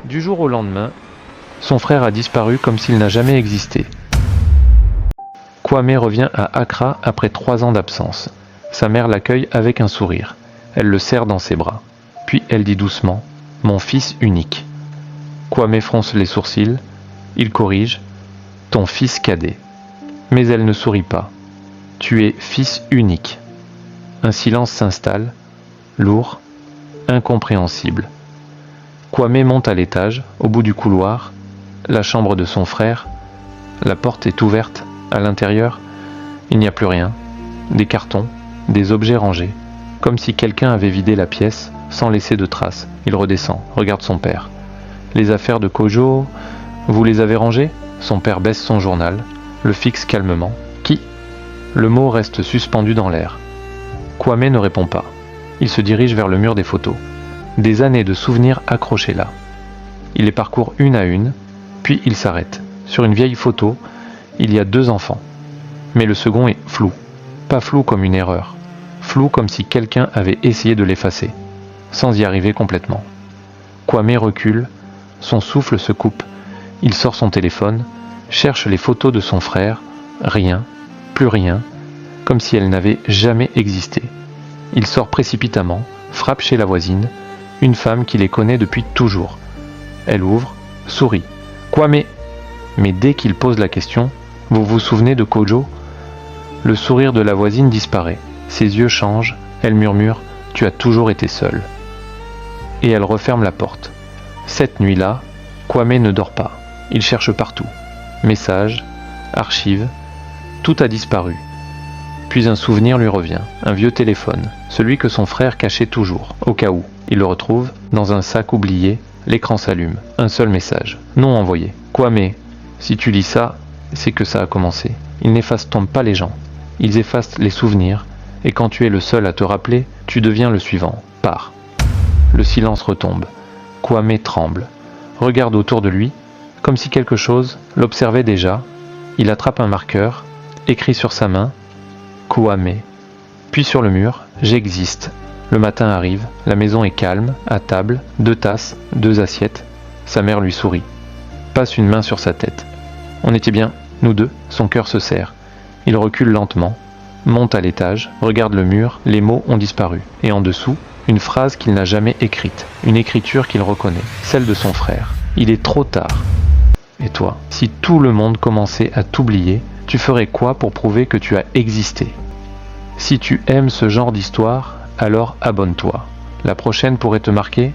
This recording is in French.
Du jour au lendemain, son frère a disparu comme s'il n'a jamais existé. Kwame revient à Accra après 3 ans d'absence. Sa mère l'accueille avec un sourire. Elle le serre dans ses bras. Puis elle dit doucement « Mon fils unique ». Kwame fronce les sourcils. Il corrige « Ton fils cadet ». Mais elle ne sourit pas. « Tu es fils unique ». Un silence s'installe, lourd, incompréhensible. Kwame monte à l'étage, au bout du couloir, la chambre de son frère. La porte est ouverte. À l'intérieur, il n'y a plus rien. Des cartons, des objets rangés. Comme si quelqu'un avait vidé la pièce, sans laisser de traces. Il redescend, regarde son père. Les affaires de Kojo, vous les avez rangées ? Son père baisse son journal, le fixe calmement. Qui ? Le mot reste suspendu dans l'air. Kwame ne répond pas. Il se dirige vers le mur des photos. Des années de souvenirs accrochés là. Il les parcourt une à une, puis il s'arrête. Sur une vieille photo, il y a 2 enfants. Mais le second est flou. Pas flou comme une erreur. Flou comme si quelqu'un avait essayé de l'effacer, sans y arriver complètement. Kwame recule, son souffle se coupe. Il sort son téléphone, cherche les photos de son frère. Rien, plus rien, comme si elles n'avaient jamais existé. Il sort précipitamment, frappe chez la voisine, une femme qui les connaît depuis toujours. Elle ouvre, sourit. « Kwame !» Mais dès qu'il pose la question, « Vous vous souvenez de Kojo ?» Le sourire de la voisine disparaît. Ses yeux changent. Elle murmure « Tu as toujours été seul. » Et elle referme la porte. Cette nuit-là, Kwame ne dort pas. Il cherche partout. Messages, archives, tout a disparu. Puis un souvenir lui revient, un vieux téléphone, celui que son frère cachait toujours, au cas où. Il le retrouve, dans un sac oublié, l'écran s'allume, un seul message, non envoyé. Kwame, si tu lis ça, c'est que ça a commencé. Ils n'effacent pas les gens, ils effacent les souvenirs, et quand tu es le seul à te rappeler, tu deviens le suivant, pars. Le silence retombe, Kwame tremble, regarde autour de lui, comme si quelque chose l'observait déjà. Il attrape un marqueur, écrit sur sa main, Kwame. Puis sur le mur, j'existe. Le matin arrive, la maison est calme, à table, 2 tasses, 2 assiettes. Sa mère lui sourit. Passe une main sur sa tête. On était bien, nous deux, son cœur se serre. Il recule lentement, monte à l'étage, regarde le mur, les mots ont disparu. Et en dessous, une phrase qu'il n'a jamais écrite, une écriture qu'il reconnaît, celle de son frère. Il est trop tard. Et toi, si tout le monde commençait à t'oublier, tu ferais quoi pour prouver que tu as existé ? Si tu aimes ce genre d'histoire, alors abonne-toi. La prochaine pourrait te marquer.